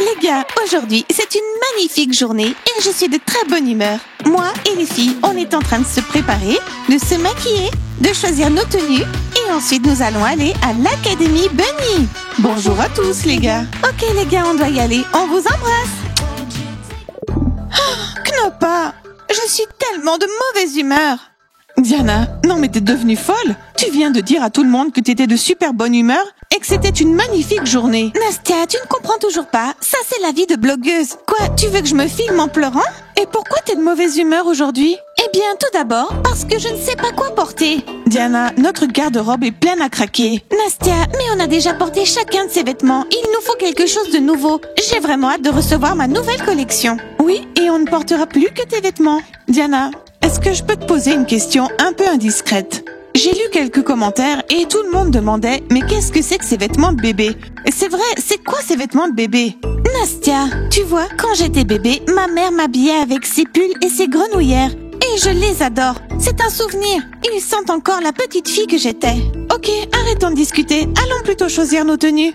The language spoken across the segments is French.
Les gars, aujourd'hui, c'est une magnifique journée et je suis de très bonne humeur. Moi et les filles, on est en train de se préparer, de se maquiller, de choisir nos tenues et ensuite nous allons aller à l'Académie Bunny. Bonjour à tous les gars. Ok les gars, on doit y aller, on vous embrasse. Oh, Knoppa, je suis tellement de mauvaise humeur. Diana, non mais t'es devenue folle. Tu viens de dire à tout le monde que t'étais de super bonne humeur et que c'était une magnifique journée. Nastia, tu ne comprends toujours pas. Ça, c'est la vie de blogueuse. Quoi, tu veux que je me filme en pleurant? Et pourquoi t'es de mauvaise humeur aujourd'hui? Eh bien, tout d'abord, parce que je ne sais pas quoi porter. Diana, notre garde-robe est pleine à craquer. Nastia, mais on a déjà porté chacun de ces vêtements. Il nous faut quelque chose de nouveau. J'ai vraiment hâte de recevoir ma nouvelle collection. Oui, et on ne portera plus que tes vêtements. Diana, est-ce que je peux te poser une question un peu indiscrète? J'ai lu quelques commentaires et tout le monde demandait « Mais qu'est-ce que c'est que ces vêtements de bébé ?» C'est vrai, c'est quoi ces vêtements de bébé? Nastia, tu vois, quand j'étais bébé, ma mère m'habillait avec ses pulls et ses grenouillères. Et je les adore. C'est un souvenir. Ils sentent encore la petite fille que j'étais. Ok, arrêtons de discuter. Allons plutôt choisir nos tenues.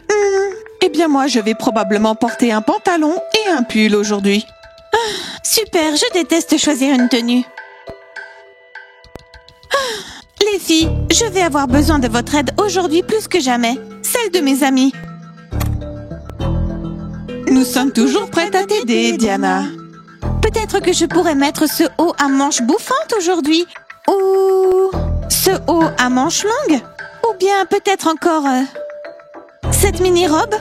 Eh bien moi, je vais probablement porter un pantalon et un pull aujourd'hui. Ah, super, je déteste choisir une tenue. Les filles, je vais avoir besoin de votre aide aujourd'hui plus que jamais. Celle de mes amis. Nous sommes toujours prêtes à t'aider, Diana. Peut-être que je pourrais mettre ce haut à manches bouffantes aujourd'hui. Ou ce haut à manches longues. Ou bien peut-être encore cette mini-robe.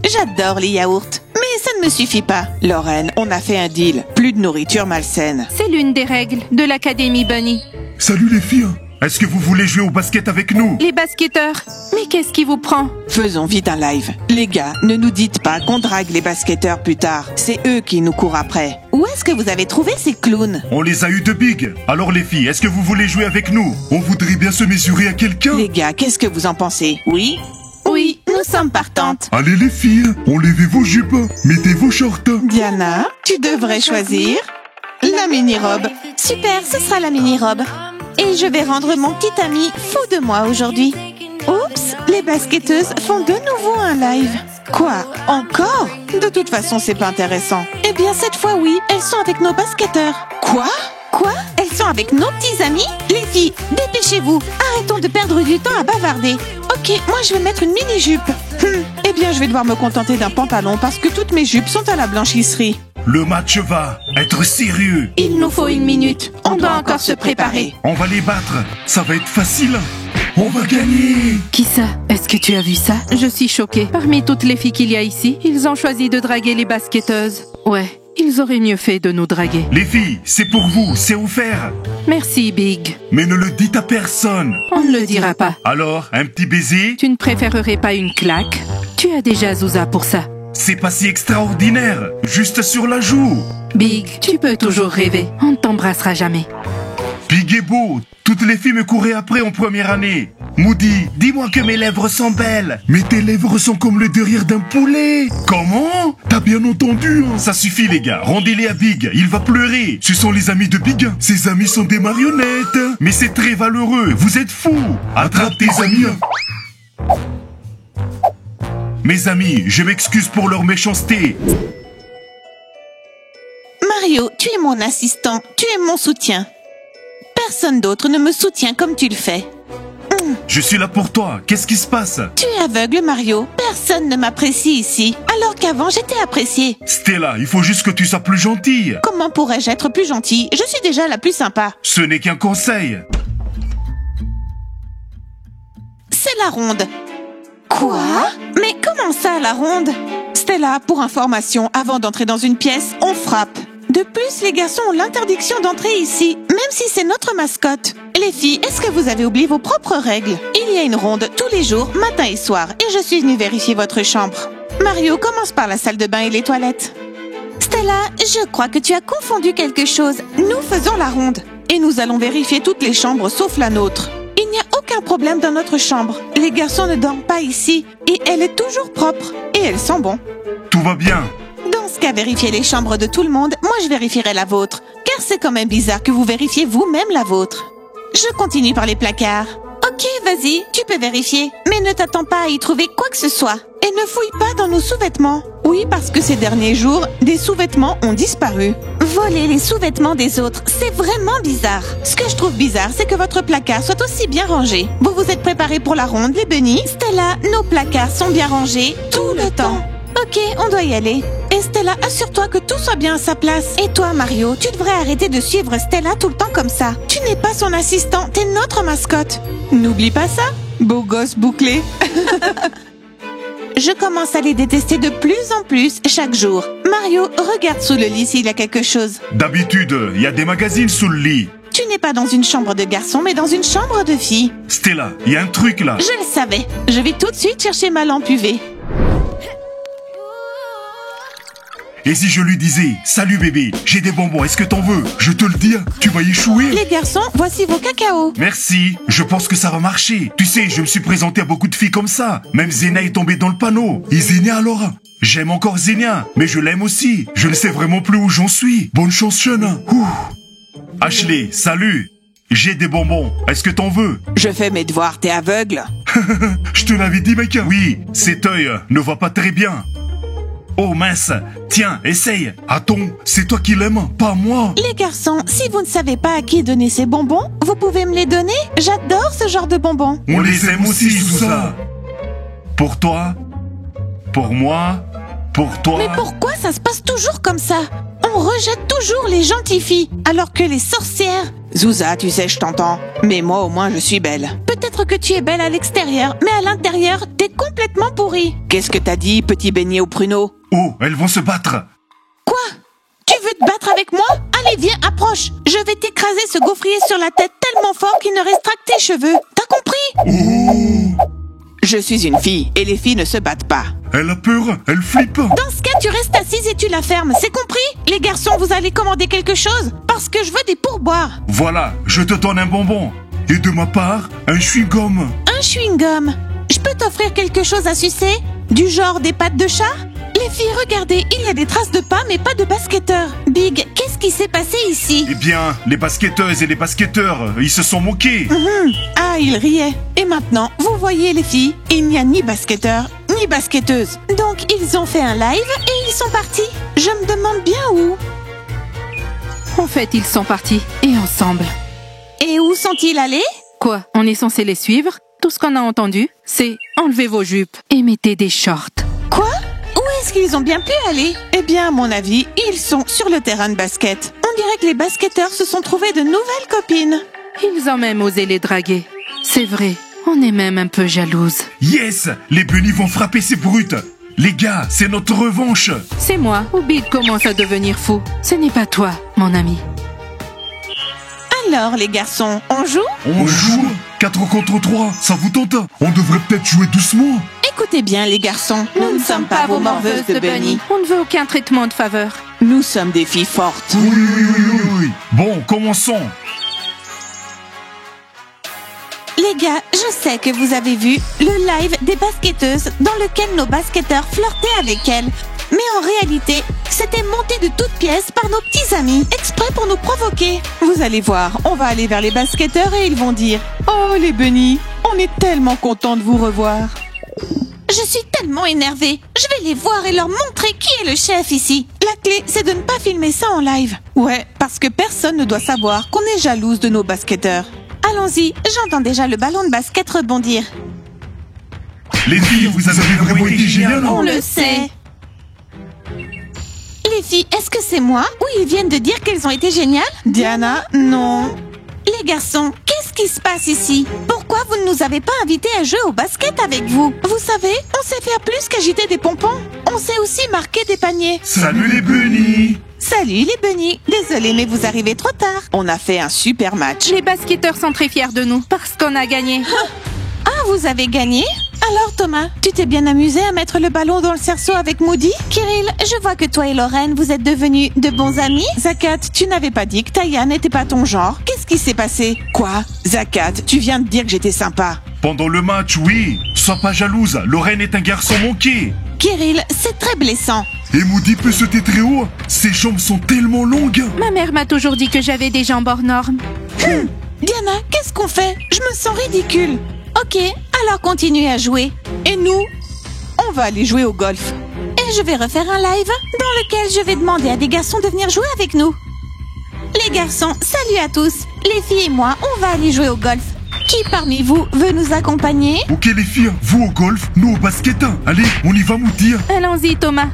J'adore les yaourts. Mais ça ne me suffit pas. Lorraine, on a fait un deal. Plus de nourriture malsaine. C'est l'une des règles de l'Académie Bunny. Salut les filles. Est-ce que vous voulez jouer au basket avec nous? Les basketteurs. Mais qu'est-ce qui vous prend? Faisons vite un live. Les gars, ne nous dites pas qu'on drague les basketteurs plus tard. C'est eux qui nous courent après. Où est-ce que vous avez trouvé ces clowns? On les a eu de big. Alors les filles, est-ce que vous voulez jouer avec nous? On voudrait bien se mesurer à quelqu'un. Les gars, qu'est-ce que vous en pensez? Oui? Oui, nous sommes partantes. Allez les filles, enlevez vos jupes, mettez vos shorts. Diana, tu devrais choisir la mini-robe. Super, ce sera la mini-robe. Et je vais rendre mon petit ami fou de moi aujourd'hui. Oups, les basketteuses font de nouveau un live. Quoi? Encore? De toute façon, c'est pas intéressant. Eh bien, cette fois, oui, elles sont avec nos basketteurs. Quoi? Quoi? Elles sont avec nos petits amis? Les filles, dépêchez-vous. Arrêtons de perdre du temps à bavarder. Ok, moi je vais mettre une mini-jupe. Eh bien, je vais devoir me contenter d'un pantalon parce que toutes mes jupes sont à la blanchisserie. Le match va être sérieux. Il nous faut une minute. On doit encore se préparer. On va les battre. Ça va être facile. On va gagner. Qui ça? Est-ce que tu as vu ça? Je suis choquée. Parmi toutes les filles qu'il y a ici, ils ont choisi de draguer les basketteuses. Ouais, ils auraient mieux fait de nous draguer. Les filles, c'est pour vous, c'est offert. Merci, Big. Mais ne le dites à personne. On ne le dira pas. Alors, un petit baiser? Tu ne préférerais pas une claque? Tu as déjà Zouza pour ça. C'est pas si extraordinaire. Juste sur la joue. Big, tu peux toujours rêver. On ne t'embrassera jamais. Big est beau. Toutes les filles me couraient après en première année. Moody, dis-moi que mes lèvres sont belles. Mais tes lèvres sont comme le derrière d'un poulet. Comment? T'as bien entendu, hein? Ça suffit les gars, rendez-les à Big, il va pleurer. Ce sont les amis de Big. Ses amis sont des marionnettes. Mais c'est très valeureux, vous êtes fous. Attrape tes amis. Mes amis, je m'excuse pour leur méchanceté. Mario, tu es mon assistant, tu es mon soutien. Personne d'autre ne me soutient comme tu le fais. Je suis là pour toi, qu'est-ce qui se passe? Tu es aveugle, Mario. Personne ne m'apprécie ici, alors qu'avant j'étais appréciée. Stella, il faut juste que tu sois plus gentille. Comment pourrais-je être plus gentille? Je suis déjà la plus sympa. Ce n'est qu'un conseil. C'est la ronde. Quoi? Mais comment ça, la ronde? Stella, pour information, avant d'entrer dans une pièce, on frappe. De plus, les garçons ont l'interdiction d'entrer ici, même si c'est notre mascotte. Les filles, est-ce que vous avez oublié vos propres règles? Il y a une ronde tous les jours, matin et soir, et je suis venue vérifier votre chambre. Mario, commence par la salle de bain et les toilettes. Stella, je crois que tu as confondu quelque chose. Nous faisons la ronde, et nous allons vérifier toutes les chambres sauf la nôtre. Il n'y a aucun problème dans notre chambre. Les garçons ne dorment pas ici, et elle est toujours propre, et elle sent bon. Tout va bien. Dans ce cas, vérifier les chambres de tout le monde, moi je vérifierai la vôtre. Car c'est quand même bizarre que vous vérifiez vous-même la vôtre. Je continue par les placards. Ok, Ok, vas-y, tu peux vérifier. Mais ne t'attends pas à y trouver quoi que ce soit. Et ne fouille pas dans nos sous-vêtements. Oui, parce que ces derniers jours, des sous-vêtements ont disparu. Voler les sous-vêtements des autres, c'est vraiment bizarre. Ce que je trouve bizarre, c'est que votre placard soit aussi bien rangé. Vous vous êtes préparés pour la ronde, les bunnies? Stella, nos placards sont bien rangés tout le temps. Ok, on doit y aller. Et Stella, assure-toi que tout soit bien à sa place. Et toi, Mario, tu devrais arrêter de suivre Stella tout le temps comme ça. Tu n'es pas son assistant, t'es notre mascotte. N'oublie pas ça, beau gosse bouclé. Je commence à les détester de plus en plus chaque jour. Mario, regarde sous le lit s'il y a quelque chose. D'habitude, il y a des magazines sous le lit. Tu n'es pas dans une chambre de garçon, mais dans une chambre de fille. Stella, il y a un truc là. Je le savais. Je vais tout de suite chercher ma lampe UV. Et si je lui disais, salut bébé, j'ai des bonbons, est-ce que t'en veux? Je te le dis, tu vas échouer. Les garçons, voici vos cacaos. Merci, je pense que ça va marcher. Tu sais, je me suis présenté à beaucoup de filles comme ça. Même Zénia est tombée dans le panneau. Et Zénia alors? J'aime encore Zénia, mais je l'aime aussi. Je ne sais vraiment plus où j'en suis. Bonne chance, Shana. Ashley, salut. J'ai des bonbons, est-ce que t'en veux? Je fais mes devoirs, t'es aveugle? Je te l'avais dit, mec. Oui, cet œil ne va pas très bien. Oh mince, tiens, essaye. Attends, c'est toi qui l'aimes, pas moi. Les garçons, si vous ne savez pas à qui donner ces bonbons, vous pouvez me les donner? J'adore ce genre de bonbons. On les aime aussi, Sousa. Pour toi, pour moi, pour toi. Mais pourquoi ça se passe toujours comme ça? On rejette toujours les gentilles filles, alors que les sorcières... Zouza, tu sais, je t'entends. Mais moi, au moins, je suis belle. Peut-être que tu es belle à l'extérieur, mais à l'intérieur, t'es complètement pourrie. Qu'est-ce que t'as dit, petit beignet au pruneau? Oh, elles vont se battre. Quoi? Tu veux te battre avec moi? Allez, viens, approche. Je vais t'écraser ce gaufrier sur la tête tellement fort qu'il ne restera que tes cheveux. T'as compris? Oh. Je suis une fille, et les filles ne se battent pas. Elle a peur, elle flippe. Dans ce cas, tu restes assise et tu la fermes, c'est compris? Les garçons, vous allez commander quelque chose? Parce que je veux des pourboires. Voilà, je te donne un bonbon. Et de ma part, un chewing-gum. Un chewing-gum. Je peux t'offrir quelque chose à sucer? Du genre des pattes de chat? Les filles, regardez, il y a des traces de pas, mais pas de basketteurs. Big, qu'est-ce qui s'est passé ici? Eh bien, les basketteuses et les basketteurs, ils se sont moqués. Ah, ils riaient. Et maintenant, vous voyez les filles, il n'y a ni basketteur, ni basketteuse. Donc, ils ont fait un live et ils sont partis. Je me demande bien où. En fait, ils sont partis, et ensemble. Et où sont-ils allés? Quoi? On est censé les suivre? Tout ce qu'on a entendu, c'est enlevez vos jupes et mettez des shorts. Quoi? Où est-ce qu'ils ont bien pu aller? Eh bien, à mon avis, ils sont sur le terrain de basket. On dirait que les basketteurs se sont trouvés de nouvelles copines. Ils ont même osé les draguer. C'est vrai, on est même un peu jalouse. Yes, les bunnies vont frapper ces brutes. Les gars, c'est notre revanche. C'est moi où Big commence à devenir fou. Ce n'est pas toi, mon ami. Alors, les garçons, on joue? On joue 4 contre 3, ça vous tente? On devrait peut-être jouer doucement. Écoutez bien, les garçons, nous ne sommes pas vos morveuses de bunny. On ne veut aucun traitement de faveur. Nous sommes des filles fortes. Oui. Bon, commençons. Les gars, je sais que vous avez vu le live des basketteuses dans lequel nos basketteurs flirtaient avec elles. Mais en réalité, c'était monté de toutes pièces par nos petits amis, exprès pour nous provoquer. Vous allez voir, on va aller vers les basketteurs et ils vont dire « Oh les bunnies, on est tellement contents de vous revoir !» Je suis tellement énervée. Je vais les voir et leur montrer qui est le chef ici. La clé, c'est de ne pas filmer ça en live. Ouais, parce que personne ne doit savoir qu'on est jalouse de nos basketteurs. Allons-y, j'entends déjà le ballon de basket rebondir. Les filles, vous avez vraiment été géniales. On le sait. Les filles, est-ce que c'est moi ou ils viennent de dire qu'elles ont été géniales? Diana, non. Les garçons, qu'est-ce qui se passe ici? Pourquoi vous ne nous avez pas invités à jouer au basket avec vous? Vous savez, on sait faire plus qu'agiter des pompons. On sait aussi marquer des paniers. Salut les bunnies. Salut les bunnies. Désolée, mais vous arrivez trop tard. On a fait un super match. Les basketteurs sont très fiers de nous parce qu'on a gagné. Ah, vous avez gagné? Alors Thomas, tu t'es bien amusé à mettre le ballon dans le cerceau avec Moody? Kirill, je vois que toi et Lorraine, vous êtes devenus de bons amis. Zakat, tu n'avais pas dit que Taya n'était pas ton genre. Qu'est-ce qui s'est passé? Quoi? Zakat, tu viens de dire que j'étais sympa. Pendant le match, oui. Sois pas jalouse, Lorraine est un garçon manqué. Kirill, c'est très blessant. Et Moody peut sauter très haut. Ses jambes sont tellement longues. Ma mère m'a toujours dit que j'avais des jambes hors normes. Diana, qu'est-ce qu'on fait? Je me sens ridicule. Ok, alors continuez à jouer. Et nous, on va aller jouer au golf. Et je vais refaire un live dans lequel je vais demander à des garçons de venir jouer avec nous. Les garçons, salut à tous. Les filles et moi, on va aller jouer au golf. Qui parmi vous veut nous accompagner? Ok les filles, vous au golf, nous au basket. Allez, on y va Moody. Allons-y, Thomas.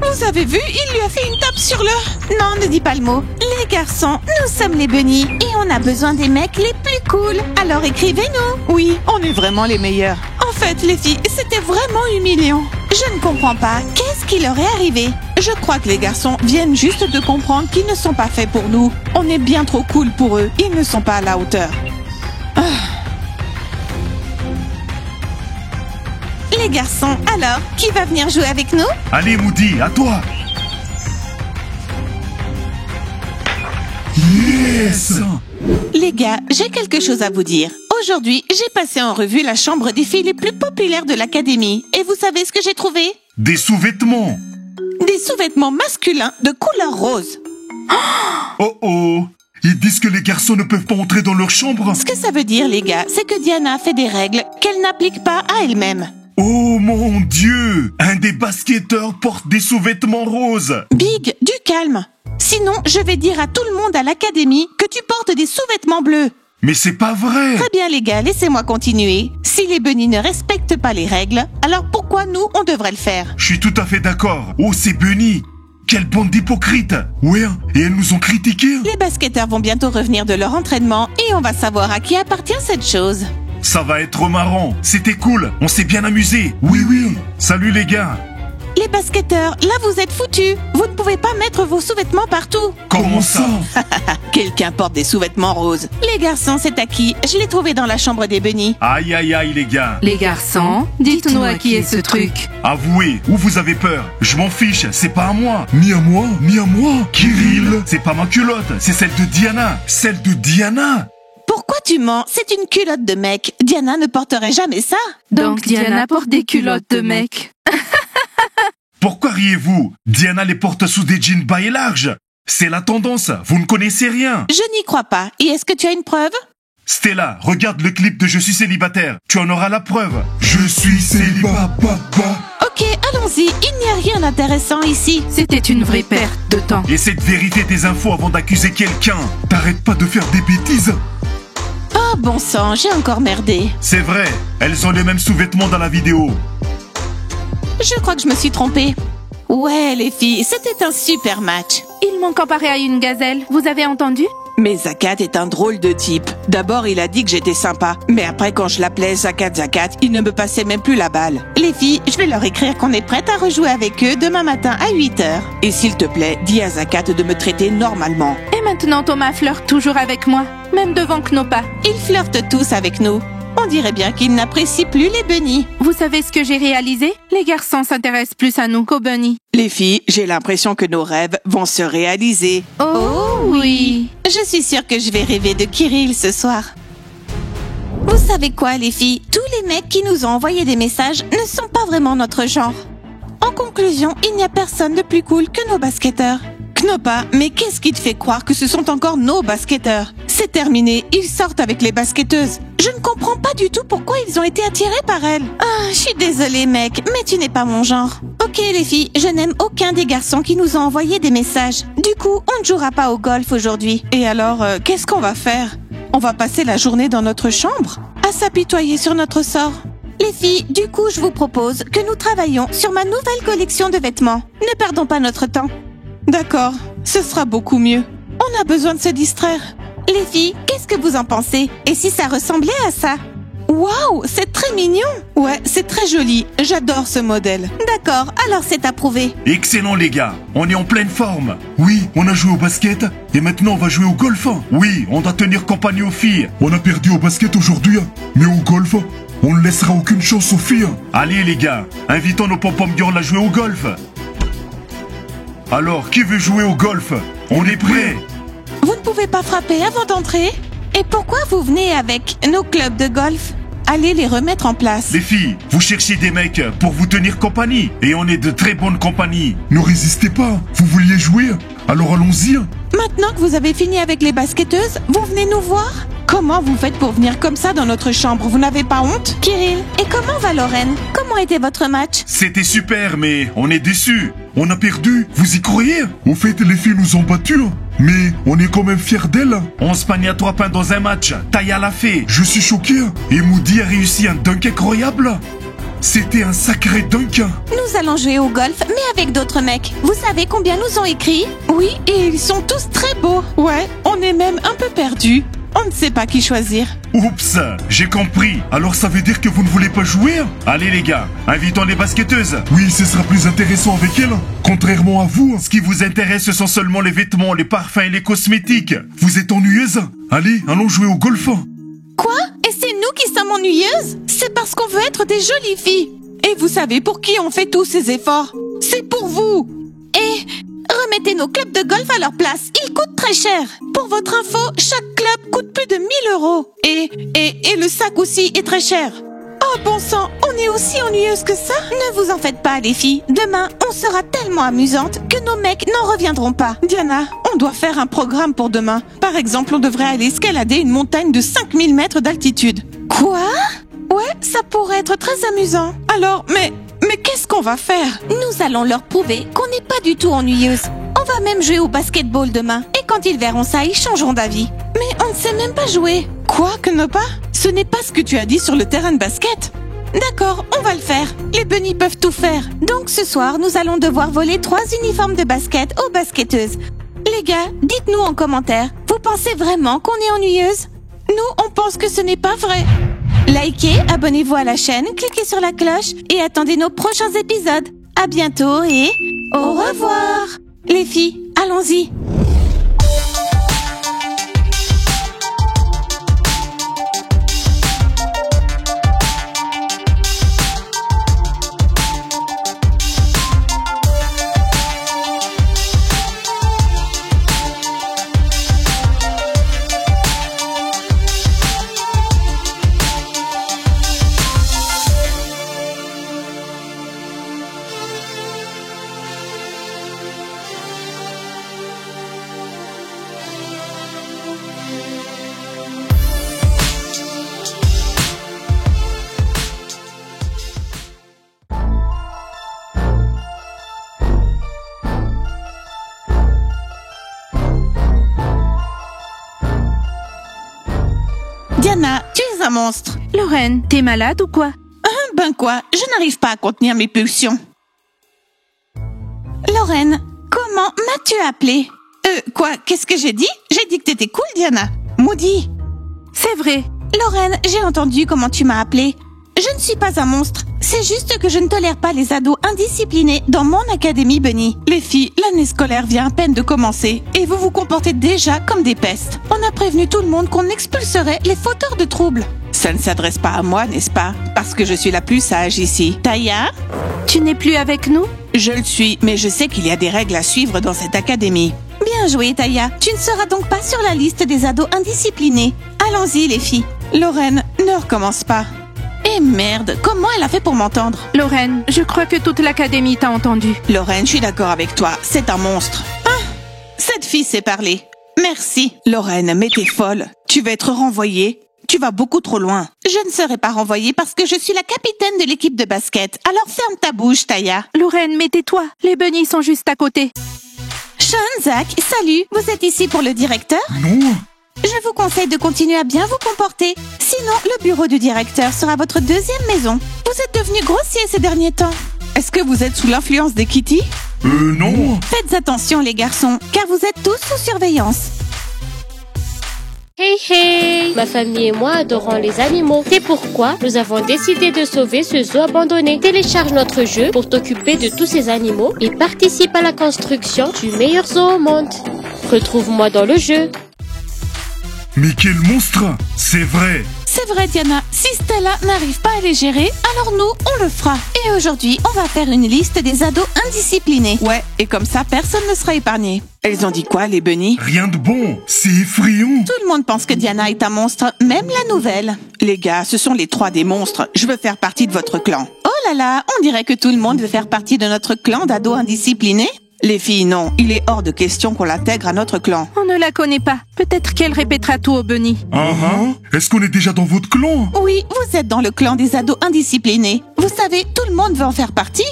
Vous avez vu, il lui a fait une tape sur le... Non, ne dis pas le mot. Les garçons, nous sommes les bunnies et on a besoin des mecs les plus cool. Alors écrivez-nous. Oui, on est vraiment les meilleurs. En fait, les filles, c'était vraiment humiliant. Je ne comprends pas. Qu'est-ce qui leur est arrivé? Je crois que les garçons viennent juste de comprendre qu'ils ne sont pas faits pour nous. On est bien trop cool pour eux. Ils ne sont pas à la hauteur. Les garçons, alors, qui va venir jouer avec nous? Allez Moody, à toi. Yes. Les gars, j'ai quelque chose à vous dire. Aujourd'hui, j'ai passé en revue la chambre des filles les plus populaires de l'académie. Et vous savez ce que j'ai trouvé? Des sous-vêtements. Des sous-vêtements masculins de couleur rose. Oh oh. Ils disent que les garçons ne peuvent pas entrer dans leur chambre. Ce que ça veut dire, les gars, c'est que Diana fait des règles qu'elle n'applique pas à elle-même. Oh mon Dieu! Un des basketteurs porte des sous-vêtements roses. Big, du calme. Sinon, je vais dire à tout le monde à l'académie que tu portes des sous-vêtements bleus. Mais c'est pas vrai! Très bien, les gars, laissez-moi continuer. Si les bunnies ne respectent pas les règles, alors pourquoi nous, on devrait le faire? Je suis tout à fait d'accord. Oh, c'est Bunny! Quelle bande d'hypocrites! Ouais, et elles nous ont critiqués. Les basketteurs vont bientôt revenir de leur entraînement et on va savoir à qui appartient cette chose. Ça va être marrant. C'était cool. On s'est bien amusé. Oui, oui. Salut les gars. Les basketteurs, là vous êtes foutus. Vous ne pouvez pas mettre vos sous-vêtements partout. Comment ça? Quelqu'un porte des sous-vêtements roses. Les garçons, c'est à qui? Je l'ai trouvé dans la chambre des bunnies. Aïe, aïe, aïe, les gars. Les garçons, dites-nous à qui est ce truc. Avouez, ou vous avez peur. Je m'en fiche, c'est pas à moi. Ni à moi, ni à moi. Kirill, c'est pas ma culotte, c'est celle de Diana. Celle de Diana. Pourquoi tu mens? C'est une culotte de mec. Diana ne porterait jamais ça. Donc Diana porte des culottes de mec. Pourquoi riez-vous? Diana les porte sous des jeans bas et larges. C'est la tendance, vous ne connaissez rien. Je n'y crois pas. Et est-ce que tu as une preuve? Stella, regarde le clip de Je suis célibataire. Tu en auras la preuve. Je suis célibataire. Ok, allons-y. Il n'y a rien d'intéressant ici. C'était une vraie perte de temps. Essaie de vérifier tes infos avant d'accuser quelqu'un. T'arrêtes pas de faire des bêtises. Oh bon sang, j'ai encore merdé. C'est vrai, elles ont les mêmes sous-vêtements dans la vidéo. Je crois que je me suis trompée. Ouais, les filles, c'était un super match. Ils m'ont comparé à une gazelle, vous avez entendu? Mais Zakat est un drôle de type. D'abord, il a dit que j'étais sympa. Mais après, quand je l'appelais Zakat, il ne me passait même plus la balle. Les filles, je vais leur écrire qu'on est prête à rejouer avec eux demain matin à 8h. Et s'il te plaît, dis à Zakat de me traiter normalement. Et maintenant, Thomas flirte toujours avec moi, même devant Knopa. Ils flirtent tous avec nous. On dirait bien qu'ils n'apprécient plus les bunnies. Vous savez ce que j'ai réalisé? Les garçons s'intéressent plus à nous qu'aux bunnies. Les filles, j'ai l'impression que nos rêves vont se réaliser. Oh oui. Je suis sûre que je vais rêver de Kirill ce soir. Vous savez quoi, les filles? Tous les mecs qui nous ont envoyé des messages ne sont pas vraiment notre genre. En conclusion, il n'y a personne de plus cool que nos basketteurs. Knopa, mais qu'est-ce qui te fait croire que ce sont encore nos basketteurs? C'est terminé, ils sortent avec les basketteuses. Je ne comprends pas du tout pourquoi ils ont été attirés par elles. Ah, je suis désolée, mec, mais tu n'es pas mon genre. Ok, les filles, je n'aime aucun des garçons qui nous ont envoyé des messages. Du coup, on ne jouera pas au golf aujourd'hui. Et alors, qu'est-ce qu'on va faire? On va passer la journée dans notre chambre? À s'apitoyer sur notre sort? Les filles, du coup, je vous propose que nous travaillions sur ma nouvelle collection de vêtements. Ne perdons pas notre temps. D'accord, ce sera beaucoup mieux. On a besoin de se distraire. Les filles, qu'est-ce que vous en pensez? Et si ça ressemblait à ça? Waouh, c'est très mignon. Ouais, c'est très joli. J'adore ce modèle. D'accord, alors c'est approuvé. Excellent les gars, on est en pleine forme. Oui, on a joué au basket et maintenant on va jouer au golf. Oui, on doit tenir compagnie aux filles. On a perdu au basket aujourd'hui, mais au golf, on ne laissera aucune chance aux filles. Allez les gars, invitons nos pom-pom girls à jouer au golf. Alors, qui veut jouer au golf? On est prêts. Vous ne pouvez pas frapper avant d'entrer? Et pourquoi vous venez avec nos clubs de golf? Allez les remettre en place. Les filles, vous cherchez des mecs pour vous tenir compagnie. Et on est de très bonne compagnie. Ne résistez pas, vous vouliez jouer? Alors allons-y. Maintenant que vous avez fini avec les basketteuses, vous venez nous voir? Comment vous faites pour venir comme ça dans notre chambre? Vous n'avez pas honte? Kirill, et comment va Lorraine? Comment était votre match? C'était super, mais on est déçus. On a perdu. Vous y croyez? Au fait, les filles nous ont battus. Mais on est quand même fiers d'elles. 11 paniers à 3 pains dans un match. Taya l'a fait. Je suis choqué. Et Moody a réussi un dunk incroyable. C'était un sacré dunk. Nous allons jouer au golf, mais avec d'autres mecs. Vous savez combien nous ont écrit? Oui, et ils sont tous très beaux. Ouais, on est même un peu perdus. On ne sait pas qui choisir. Oups, j'ai compris. Alors ça veut dire que vous ne voulez pas jouer? Allez les gars, invitons les basketteuses. Oui, ce sera plus intéressant avec elles. Contrairement à vous, ce qui vous intéresse, ce sont seulement les vêtements, les parfums et les cosmétiques. Vous êtes ennuyeuses? Allez, allons jouer au golf. Quoi? Et c'est nous qui sommes ennuyeuses? C'est parce qu'on veut être des jolies filles. Et vous savez pour qui on fait tous ces efforts? C'est pour vous. Et remettez nos clubs de golf à leur place. Ils coûtent très cher. Pour votre info, chaque club coûte plus de 1 000 €. Et le sac aussi est très cher. Oh bon sang, on est aussi ennuyeuses que ça? Ne vous en faites pas, les filles. Demain, on sera tellement amusantes que nos mecs n'en reviendront pas. Diana, on doit faire un programme pour demain. Par exemple, on devrait aller escalader une montagne de 5000 mètres d'altitude. Quoi? Ouais, ça pourrait être très amusant. Alors, mais qu'est-ce qu'on va faire? Nous allons leur prouver qu'on n'est pas du tout ennuyeuses. On va même jouer au basketball demain. Et quand ils verront ça, ils changeront d'avis. Mais on ne sait même pas jouer. Quoi, que ne pas? Ce n'est pas ce que tu as dit sur le terrain de basket. D'accord, on va le faire. Les bunnies peuvent tout faire. Donc ce soir, nous allons devoir voler 3 uniformes de basket aux basketteuses. Les gars, dites-nous en commentaire, vous pensez vraiment qu'on est ennuyeuses? Nous, on pense que ce n'est pas vrai. Likez, abonnez-vous à la chaîne, cliquez sur la cloche et attendez nos prochains épisodes. À bientôt et au revoir. Les filles, allons-y. Diana, tu es un monstre. Lorraine, t'es malade ou quoi? Ben quoi, je n'arrive pas à contenir mes pulsions. Lorraine, comment m'as-tu appelée? Quoi, qu'est-ce que j'ai dit? J'ai dit que t'étais cool, Diana. Maudit. C'est vrai. Lorraine, j'ai entendu comment tu m'as appelée. Je ne suis pas un monstre. C'est juste que je ne tolère pas les ados indisciplinés dans mon académie Bunny. Les filles, l'année scolaire vient à peine de commencer et vous vous comportez déjà comme des pestes. On a prévenu tout le monde qu'on expulserait les fauteurs de troubles. Ça ne s'adresse pas à moi, n'est-ce pas? Parce que je suis la plus sage ici. Taya? Tu n'es plus avec nous? Je le suis, mais je sais qu'il y a des règles à suivre dans cette académie. Bien joué, Taya. Tu ne seras donc pas sur la liste des ados indisciplinés. Allons-y, les filles. Lorraine, ne recommence pas. Eh merde, comment elle a fait pour m'entendre? Lorraine, je crois que toute l'académie t'a entendu. Lorraine, je suis d'accord avec toi, c'est un monstre. Ah, cette fille sait parler. Merci. Lorraine, mais t'es folle. Tu vas être renvoyée. Tu vas beaucoup trop loin. Je ne serai pas renvoyée parce que je suis la capitaine de l'équipe de basket. Alors ferme ta bouche, Taya. Lorraine, mais tais-toi. Les bunnies sont juste à côté. Sean, Zach, salut. Vous êtes ici pour le directeur? Non. Je vous conseille de continuer à bien vous comporter. Sinon, le bureau du directeur sera votre deuxième maison. Vous êtes devenus grossiers ces derniers temps. Est-ce que vous êtes sous l'influence des Kitty? Non. Faites attention, les garçons, car vous êtes tous sous surveillance. Hey hey! Ma famille et moi adorons les animaux. C'est pourquoi nous avons décidé de sauver ce zoo abandonné. Télécharge notre jeu pour t'occuper de tous ces animaux et participe à la construction du meilleur zoo au monde. Retrouve-moi dans le jeu. Mais quel monstre! C'est vrai! C'est vrai, Diana. Si Stella n'arrive pas à les gérer, alors nous, on le fera. Et aujourd'hui, on va faire une liste des ados indisciplinés. Ouais, et comme ça, personne ne sera épargné. Elles ont dit quoi, les bunnies? Rien de bon! C'est effrayant! Tout le monde pense que Diana est un monstre, même la nouvelle. Les gars, ce sont les 3 des monstres. Je veux faire partie de votre clan. Oh là là, on dirait que tout le monde veut faire partie de notre clan d'ados indisciplinés. Les filles, non. Il est hors de question qu'on l'intègre à notre clan. On ne la connaît pas. Peut-être qu'elle répétera tout au Bunny. Est-ce qu'on est déjà dans votre clan? Oui, vous êtes dans le clan des ados indisciplinés. Vous savez, tout le monde veut en faire partie.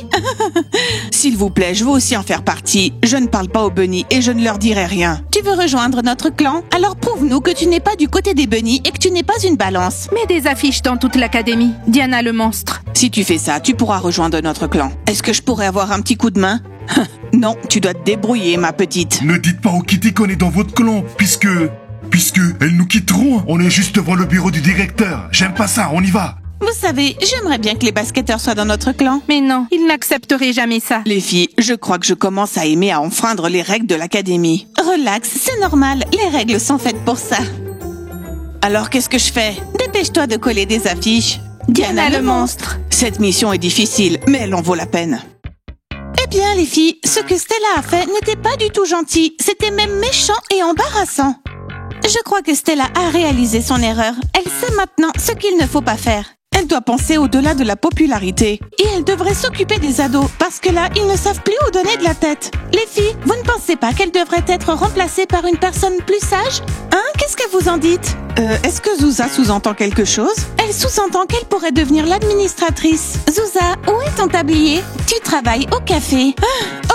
S'il vous plaît, je veux aussi en faire partie. Je ne parle pas aux bunnies et je ne leur dirai rien. Tu veux rejoindre notre clan? Alors prouve-nous que tu n'es pas du côté des bunnies et que tu n'es pas une balance. Mets des affiches dans toute l'académie. Diana le monstre. Si tu fais ça, tu pourras rejoindre notre clan. Est-ce que je pourrais avoir un petit coup de main? Non, tu dois te débrouiller, ma petite. Ne dites pas aux Kitty qu'on est dans votre clan, puisque elles nous quitteront. On est juste devant le bureau du directeur. J'aime pas ça, on y va. Vous savez, j'aimerais bien que les basketteurs soient dans notre clan. Mais non, ils n'accepteraient jamais ça. Les filles, je crois que je commence à aimer à enfreindre les règles de l'académie. Relax, c'est normal, les règles sont faites pour ça. Alors qu'est-ce que je fais? Dépêche-toi de coller des affiches. Diana le monstre. Cette mission est difficile, mais elle en vaut la peine. Eh bien, les filles, ce que Stella a fait n'était pas du tout gentil. C'était même méchant et embarrassant. Je crois que Stella a réalisé son erreur. Elle sait maintenant ce qu'il ne faut pas faire. Elle doit penser au-delà de la popularité. Et elle devrait s'occuper des ados, parce que là, ils ne savent plus où donner de la tête. Les filles, vous ne pensez pas qu'elle devrait être remplacée par une personne plus sage? Hein? Qu'est-ce que vous en dites? Est-ce que Zouza sous-entend quelque chose? Elle sous-entend qu'elle pourrait devenir l'administratrice. Zouza, où est ton tablier? Tu travailles au café.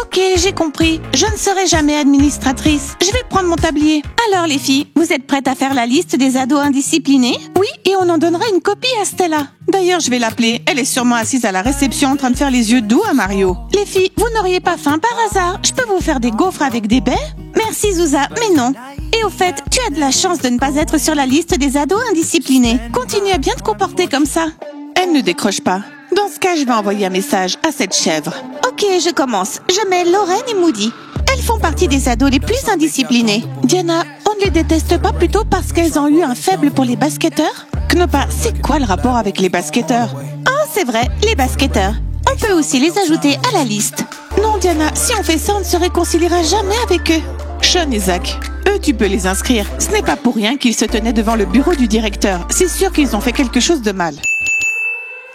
Ok, j'ai compris. Je ne serai jamais administratrice. Je vais prendre mon tablier. Alors les filles, vous êtes prêtes à faire la liste des ados indisciplinés? Oui, et on en donnera une copie à Stella. D'ailleurs, je vais l'appeler. Elle est sûrement assise à la réception en train de faire les yeux doux à Mario. Les filles, vous n'auriez pas faim par hasard? Je peux vous faire des gaufres avec des baies? Merci Zouza, mais non. Et au fait, tu as de la chance de ne pas être sur la liste des ados indisciplinés. Continue à bien te comporter comme ça. Elle ne décroche pas. Dans ce cas, je vais envoyer un message à cette chèvre. Ok, je commence. Je mets Lorraine et Moody. Elles font partie des ados les plus indisciplinés. Diana, on ne les déteste pas plutôt parce qu'elles ont eu un faible pour les basketteurs? Knopa, c'est quoi le rapport avec les basketteurs? Oh, c'est vrai, les basketteurs. On peut aussi les ajouter à la liste. Non, Diana, si on fait ça, on ne se réconciliera jamais avec eux. Sean et Zach, eux, tu peux les inscrire. Ce n'est pas pour rien qu'ils se tenaient devant le bureau du directeur. C'est sûr qu'ils ont fait quelque chose de mal.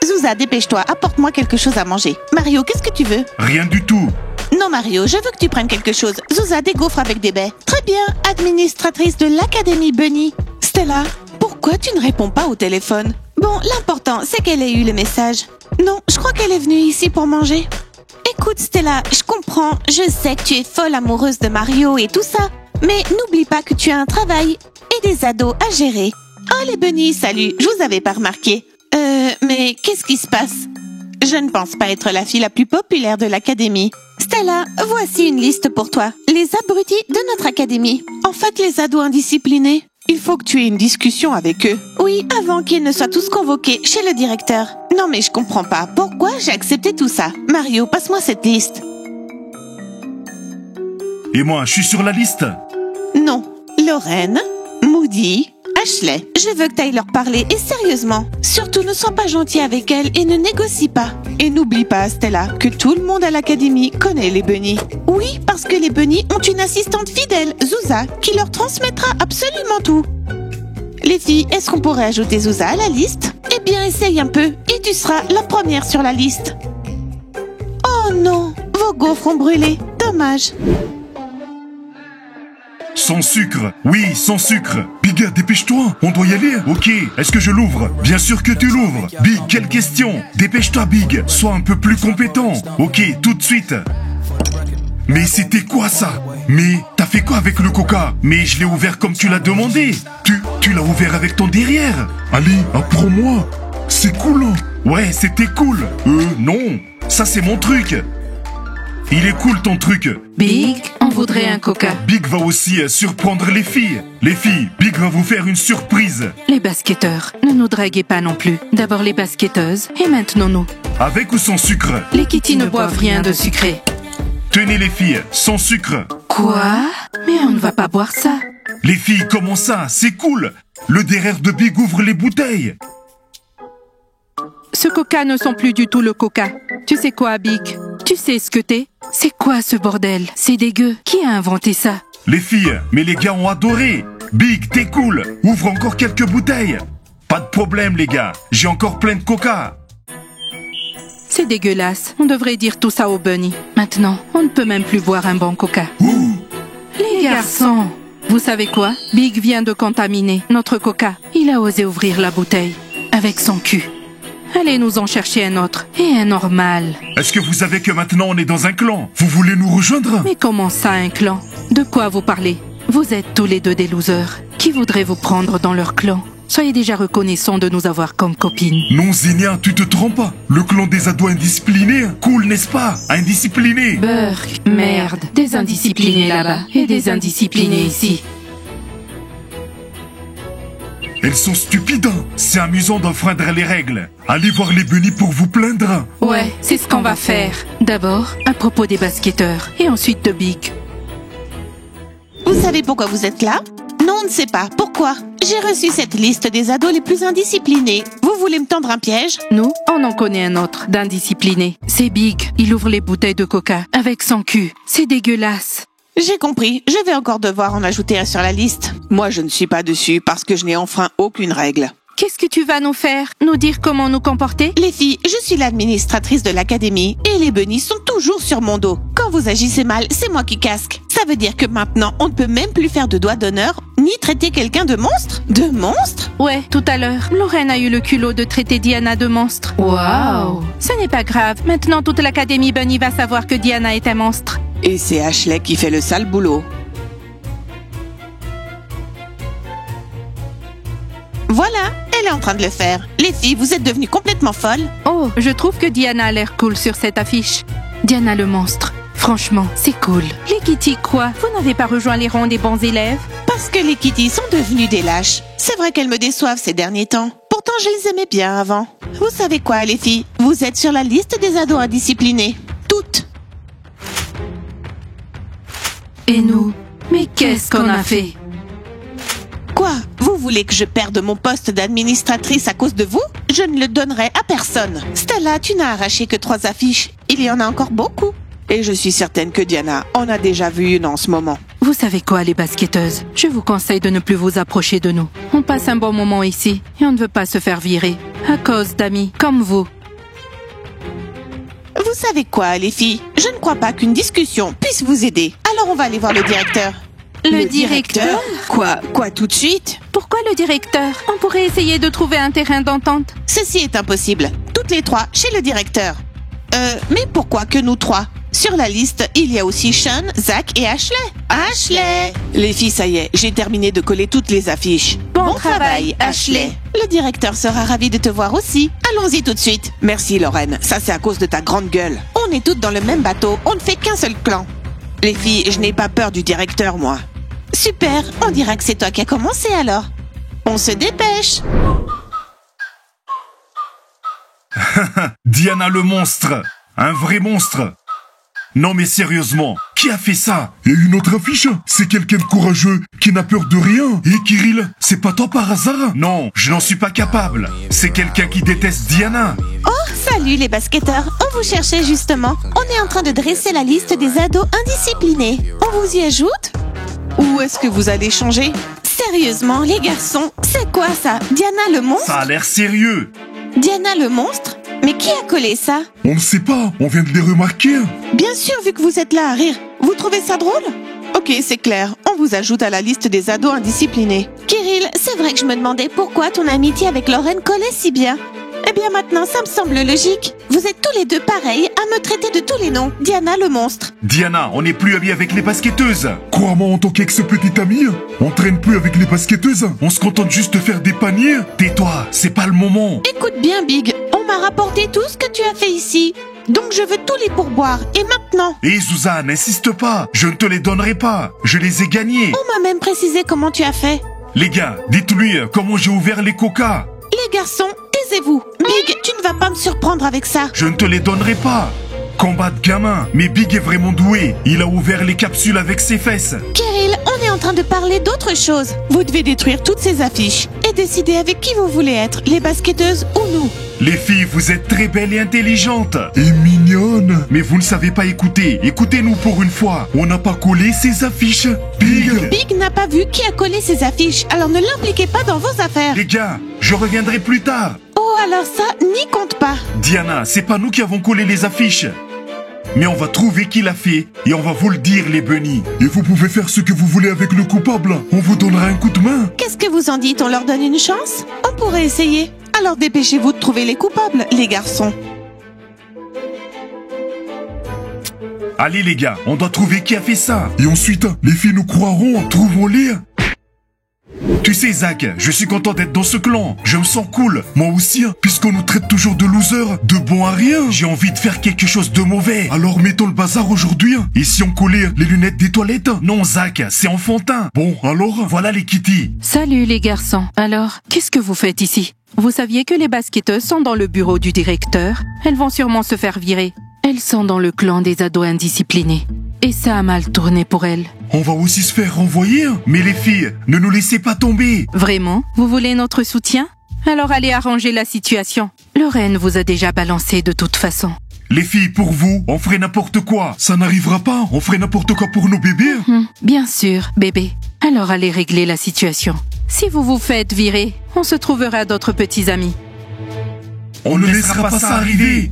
Zouza, dépêche-toi, apporte-moi quelque chose à manger. Mario, qu'est-ce que tu veux? Rien du tout. Non, Mario, je veux que tu prennes quelque chose. Zouza, des gaufres avec des baies. Très bien, administratrice de l'Académie Bunny. Stella, pourquoi tu ne réponds pas au téléphone? Bon, l'important, c'est qu'elle ait eu le message. Non, je crois qu'elle est venue ici pour manger. Écoute, Stella, je comprends. Je sais que tu es folle amoureuse de Mario et tout ça. Mais n'oublie pas que tu as un travail et des ados à gérer. Oh, les bunnies, salut, je vous avais pas remarqué. Mais qu'est-ce qui se passe? Je ne pense pas être la fille la plus populaire de l'académie. Stella, voici une liste pour toi. Les abrutis de notre académie. En fait, les ados indisciplinés. Il faut que tu aies une discussion avec eux. Oui, avant qu'ils ne soient tous convoqués chez le directeur. Non mais je comprends pas. Pourquoi j'ai accepté tout ça? Mario, passe-moi cette liste. Et moi, je suis sur la liste? Non. Lorraine, Moody, Ashley. Je veux que tu ailles leur parler et sérieusement. Surtout ne sois pas gentil avec elles et ne négocie pas. Et n'oublie pas, Stella, que tout le monde à l'académie connaît les bunnies. Oui, parce que les bunnies ont une assistante fidèle, Zouza, qui leur transmettra absolument tout. Les filles, est-ce qu'on pourrait ajouter Zouza à la liste? Eh bien, essaye un peu et tu seras la première sur la liste. Oh non, vos gaufres ont brûlé. Dommage. Sans sucre. Oui, sans sucre. Big, dépêche-toi. On doit y aller. Ok, est-ce que je l'ouvre? Bien sûr que tu l'ouvres. Big, quelle question? Dépêche-toi, Big. Sois un peu plus compétent. Ok, tout de suite. Mais c'était quoi ça? Mais t'as fait quoi avec le coca? Mais je l'ai ouvert comme tu l'as demandé. Tu l'as ouvert avec ton derrière. Allez, apprends-moi. C'est cool, hein? Ouais, c'était cool. Non. Ça, c'est mon truc. Il est cool ton truc. Big, on voudrait un coca. Big va aussi surprendre les filles. Les filles, Big va vous faire une surprise. Les basketteurs, ne nous draguez pas non plus. D'abord les basketteuses et maintenant nous. Avec ou sans sucre? Les Kitty ne boivent rien de sucré. Tenez les filles, sans sucre. Quoi? Mais on ne va pas boire ça. Les filles, comment ça? C'est cool. Le derrière de Big ouvre les bouteilles. Ce coca ne sent plus du tout le coca. Tu sais quoi, Big? Tu sais ce que t'es? C'est quoi ce bordel? C'est dégueu. Qui a inventé ça? Les filles, mais les gars ont adoré. Big, t'es cool. Ouvre encore quelques bouteilles. Pas de problème, les gars. J'ai encore plein de coca. C'est dégueulasse. On devrait dire tout ça au bunny. Maintenant, on ne peut même plus boire un bon coca. Les garçons, vous savez quoi? Big vient de contaminer notre coca. Il a osé ouvrir la bouteille avec son cul. Allez nous en chercher un autre, et un normal. Est-ce que vous savez que maintenant on est dans un clan? Vous voulez nous rejoindre? Mais comment ça, un clan? De quoi vous parlez? Vous êtes tous les deux des losers. Qui voudrait vous prendre dans leur clan? Soyez déjà reconnaissants de nous avoir comme copines. Non, Zénia, tu te trompes. Le clan des ados indisciplinés. Cool, n'est-ce pas? Indisciplinés. Burk, merde. Des indisciplinés là-bas et des indisciplinés ici. Elles sont stupides. C'est amusant d'enfreindre les règles. Allez voir les bunnies pour vous plaindre. Ouais, c'est ce qu'on va faire. D'abord, à propos des basketteurs, et ensuite de Big. Vous savez pourquoi vous êtes là? Non, on ne sait pas. Pourquoi? J'ai reçu cette liste des ados les plus indisciplinés. Vous voulez me tendre un piège? Nous, on en connaît un autre, d'indiscipliné. C'est Big. Il ouvre les bouteilles de coca avec son cul. C'est dégueulasse. J'ai compris. Je vais encore devoir en ajouter un sur la liste. Moi, je ne suis pas dessus parce que je n'ai enfreint aucune règle. Qu'est-ce que tu vas nous faire? Nous dire comment nous comporter? Les filles, je suis l'administratrice de l'académie et les bunnies sont toujours sur mon dos. Quand vous agissez mal, c'est moi qui casque. Ça veut dire que maintenant, on ne peut même plus faire de doigt d'honneur ni traiter quelqu'un de monstre? De monstre? Ouais, tout à l'heure, Lorraine a eu le culot de traiter Diana de monstre. Waouh! Ce n'est pas grave. Maintenant, toute l'académie bunny va savoir que Diana est un monstre. Et c'est Ashley qui fait le sale boulot. Voilà, elle est en train de le faire. Les filles, vous êtes devenues complètement folles. Oh, je trouve que Diana a l'air cool sur cette affiche. Diana le monstre. Franchement, c'est cool. Les Kitty, quoi? Vous n'avez pas rejoint les rangs des bons élèves? Parce que les Kitty sont devenues des lâches. C'est vrai qu'elles me déçoivent ces derniers temps. Pourtant, je les aimais bien avant. Vous savez quoi, les filles? Vous êtes sur la liste des ados indisciplinés. Toutes. Et nous? Mais qu'est-ce qu'on a fait? Quoi? Vous voulez que je perde mon poste d'administratrice à cause de vous? Je ne le donnerai à personne. Stella, tu n'as arraché que 3 affiches. Il y en a encore beaucoup. Et je suis certaine que Diana en a déjà vu une en ce moment. Vous savez quoi, les basketteuses? Je vous conseille de ne plus vous approcher de nous. On passe un bon moment ici et on ne veut pas se faire virer à cause d'amis comme vous. Vous savez quoi, les filles? Je ne crois pas qu'une discussion puisse vous aider. Alors on va aller voir le directeur. Le directeur? Quoi tout de suite? Pourquoi le directeur? On pourrait essayer de trouver un terrain d'entente. Ceci est impossible. Toutes les 3 chez le directeur. Mais pourquoi que nous 3? Sur la liste, il y a aussi Sean, Zach et Ashley. Ashley! Les filles, ça y est, j'ai terminé de coller toutes les affiches. Bon travail, Ashley. Le directeur sera ravi de te voir aussi. Allons-y tout de suite. Merci, Lorraine. Ça, c'est à cause de ta grande gueule. On est toutes dans le même bateau. On ne fait qu'un seul clan. Les filles, je n'ai pas peur du directeur, moi. Super. On dira que c'est toi qui as commencé, alors. On se dépêche. Diana le monstre. Un vrai monstre. Non mais sérieusement, qui a fait ça? Et une autre affiche? C'est quelqu'un de courageux qui n'a peur de rien. Et Kirill, c'est pas toi par hasard? Non, je n'en suis pas capable. C'est quelqu'un qui déteste Diana. Oh, salut les basketteurs. On vous cherchait justement. On est en train de dresser la liste des ados indisciplinés. On vous y ajoute? Où est-ce que vous allez changer? Sérieusement, les garçons, c'est quoi ça? Diana le monstre? Ça a l'air sérieux. Diana le monstre? Mais qui a collé ça? On ne sait pas, on vient de les remarquer. Bien sûr, vu que vous êtes là à rire. Vous trouvez ça drôle? Ok, c'est clair. On vous ajoute à la liste des ados indisciplinés. Kirill, c'est vrai que je me demandais pourquoi ton amitié avec Lorraine collait si bien. Eh bien maintenant, ça me semble logique. Vous êtes tous les deux pareils à me traiter de tous les noms. Diana le monstre. Diana, on n'est plus amis avec les basketteuses. Crois-moi, en tant qu'ex-petite amie, on traîne plus avec les basketteuses. On se contente juste de faire des paniers. Tais-toi, c'est pas le moment. Écoute bien, Big. On m'a rapporté tout ce que tu as fait ici. Donc je veux tous les pourboires. Et maintenant? Hé Suzanne, n'insiste pas. Je ne te les donnerai pas. Je les ai gagnés. On m'a même précisé comment tu as fait. Les gars, dites-lui comment j'ai ouvert les coca. Les garçons, taisez-vous. Big, tu ne vas pas me surprendre avec ça. Je ne te les donnerai pas. Combat de gamin. Mais Big est vraiment doué. Il a ouvert les capsules avec ses fesses. Kirill, on est en train de parler d'autre chose. Vous devez détruire toutes ces affiches Et décider avec qui vous voulez être, les basketteuses ou nous. Les filles, vous êtes très belles et intelligentes. Et mignonne. Mais vous ne savez pas écouter. Écoutez-nous pour une fois. On n'a pas collé ces affiches. Big. Big n'a pas vu qui a collé ces affiches, alors ne l'impliquez pas dans vos affaires. Les gars, je reviendrai plus tard. Oh, alors ça, n'y compte pas. Diana, c'est pas nous qui avons collé les affiches. Mais on va trouver qui l'a fait et on va vous le dire, les bunnies. Et vous pouvez faire ce que vous voulez avec le coupable. On vous donnera un coup de main. Qu'est-ce que vous en dites? On leur donne une chance? On pourrait essayer. Alors dépêchez-vous de trouver les coupables, les garçons. Allez les gars, on doit trouver qui a fait ça. Et ensuite, les filles nous croiront. Trouvons-les. Tu sais Zach, je suis content d'être dans ce clan. Je me sens cool. Moi aussi, puisqu'on nous traite toujours de losers, de bons à rien. J'ai envie de faire quelque chose de mauvais. Alors mettons le bazar aujourd'hui. Et si on collait les lunettes des toilettes? Non Zach, c'est enfantin. Bon, alors? Voilà les kitty. Salut les garçons. Alors, qu'est-ce que vous faites ici? Vous saviez que les basketteuses sont dans le bureau du directeur? Elles vont sûrement se faire virer. Elles sont dans le clan des ados indisciplinés. Et ça a mal tourné pour elles. On va aussi se faire renvoyer. Mais les filles, ne nous laissez pas tomber. Vraiment? Vous voulez notre soutien? Alors allez arranger la situation. Lorraine vous a déjà balancé de toute façon. Les filles, pour vous, on ferait n'importe quoi. Ça n'arrivera pas. On ferait n'importe quoi pour nos bébés. Bien sûr, bébé. Alors allez régler la situation. Si vous vous faites virer, on se trouvera d'autres petits amis. On ne laissera pas ça arriver.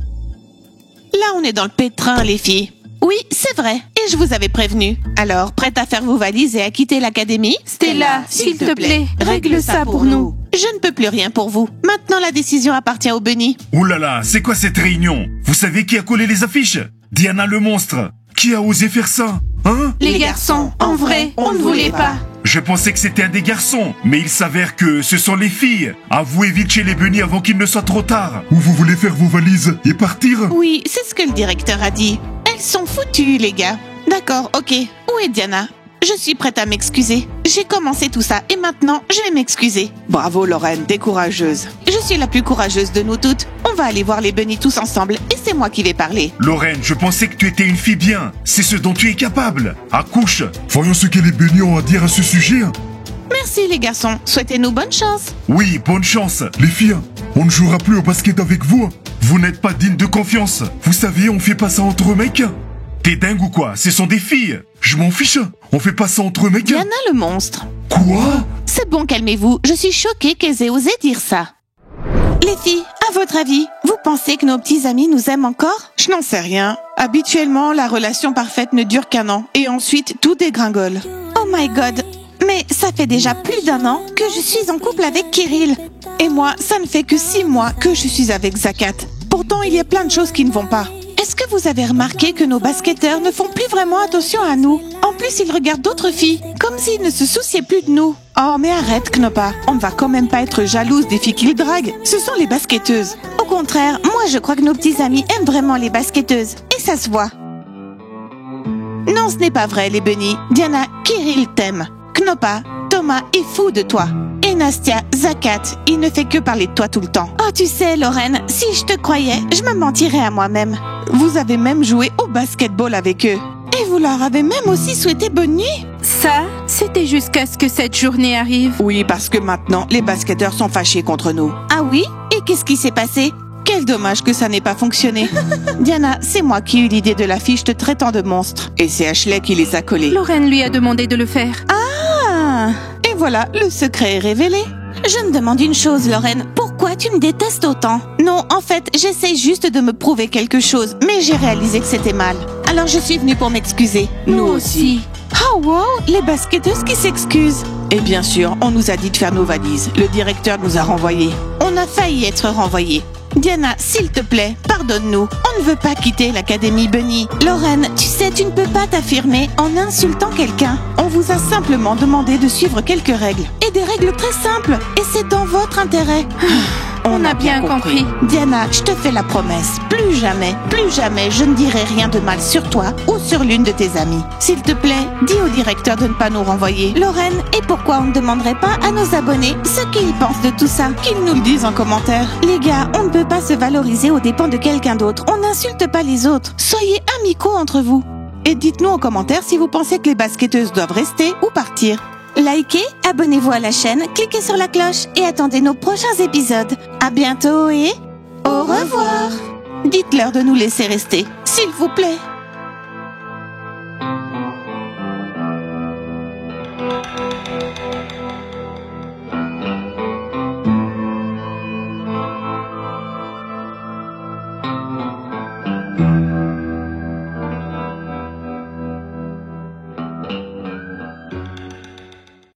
Là, on est dans le pétrin, les filles. Oui, c'est vrai. Et je vous avais prévenu. Alors, prête à faire vos valises et à quitter l'académie? Stella, s'il te plaît, règle ça pour nous. Je ne peux plus rien pour vous. Maintenant, la décision appartient aux bunnies. Ouh là là, c'est quoi cette réunion? Vous savez qui a collé les affiches? Diana le monstre. Qui a osé faire ça? Hein? Les garçons, en vrai, on ne voulait pas. Je pensais que c'était un des garçons, mais il s'avère que ce sont les filles. Avouez vite chez les bunnies avant qu'il ne soit trop tard. Ou vous voulez faire vos valises et partir? Oui, c'est ce que le directeur a dit. Elles sont foutues, les gars. D'accord, ok. Où est Diana? Je suis prête à m'excuser. J'ai commencé tout ça et maintenant, je vais m'excuser. Bravo, Lorraine, t'es courageuse. Je suis la plus courageuse de nous toutes. On va aller voir les bunnies tous ensemble et c'est moi qui vais parler. Lorraine, je pensais que tu étais une fille bien. C'est ce dont tu es capable. Accouche. Voyons ce que les bunnies ont à dire à ce sujet. Merci, les garçons. Souhaitez-nous bonne chance. Oui, bonne chance. Les filles, on ne jouera plus au basket avec vous. Vous n'êtes pas digne de confiance. Vous savez, on fait pas ça entre mecs. T'es dingue ou quoi? Ce sont des filles. Je m'en fiche. On fait pas ça entre mecs. Diana le monstre. Quoi? C'est bon, calmez-vous. Je suis choquée qu'elles aient osé dire ça. Les filles, à votre avis, vous pensez que nos petits amis nous aiment encore? Je n'en sais rien. Habituellement, la relation parfaite ne dure qu'un an. Et ensuite, tout dégringole. Oh my god. Mais ça fait déjà plus d'un an que je suis en couple avec Kirill. Et moi, ça ne fait que 6 mois que je suis avec Zakat. Pourtant, il y a plein de choses qui ne vont pas. Est-ce que vous avez remarqué que nos basketteurs ne font plus vraiment attention à nous? En plus, ils regardent d'autres filles, comme s'ils ne se souciaient plus de nous. Oh, mais arrête, Knopa. On ne va quand même pas être jalouse des filles qu'ils draguent. Ce sont les basketteuses. Au contraire, moi je crois que nos petits amis aiment vraiment les basketteuses. Et ça se voit. Non, ce n'est pas vrai, les bunnies. Diana, Kirill t'aime. Knopa, Thomas est fou de toi. Et Nastia, Zakat, il ne fait que parler de toi tout le temps. Oh, tu sais, Lorraine, si je te croyais, je me mentirais à moi-même. Vous avez même joué au basketball avec eux. Et vous leur avez même aussi souhaité bonne nuit. Ça, c'était jusqu'à ce que cette journée arrive. Oui, parce que maintenant, les basketteurs sont fâchés contre nous. Ah oui? Et qu'est-ce qui s'est passé? Quel dommage que ça n'ait pas fonctionné. Diana, c'est moi qui ai eu l'idée de l'affiche te traitant de monstre. Et c'est Ashley qui les a collés. Lorraine lui a demandé de le faire. Ah! Et voilà, le secret est révélé. Je me demande une chose, Lorraine. Pourquoi tu me détestes autant? Non, en fait, j'essaie juste de me prouver quelque chose, mais j'ai réalisé que c'était mal. Alors je suis venue pour m'excuser. Nous aussi. Oh wow, les basketteuses qui s'excusent. Et bien sûr, on nous a dit de faire nos valises. Le directeur nous a renvoyés. On a failli être renvoyés. Diana, s'il te plaît, pardonne-nous. On ne veut pas quitter l'Académie Bunny. Lorraine, tu sais, tu ne peux pas t'affirmer en insultant quelqu'un. On vous a simplement demandé de suivre quelques règles. Et des règles très simples. Et c'est dans votre intérêt. On a bien compris. Diana, je te fais la promesse. Plus jamais, je ne dirai rien de mal sur toi ou sur l'une de tes amies. S'il te plaît, dis au directeur de ne pas nous renvoyer. Lorraine, et pourquoi on ne demanderait pas à nos abonnés ce qu'ils pensent de tout ça? Qu'ils nous le disent en commentaire. Les gars, on ne peut pas se valoriser aux dépens de quelqu'un d'autre. On n'insulte pas les autres. Soyez amicaux entre vous. Et dites-nous en commentaire si vous pensez que les basketteuses doivent rester ou partir. Likez, abonnez-vous à la chaîne, cliquez sur la cloche et attendez nos prochains épisodes. À bientôt et au revoir. Dites-leur de nous laisser rester, s'il vous plaît.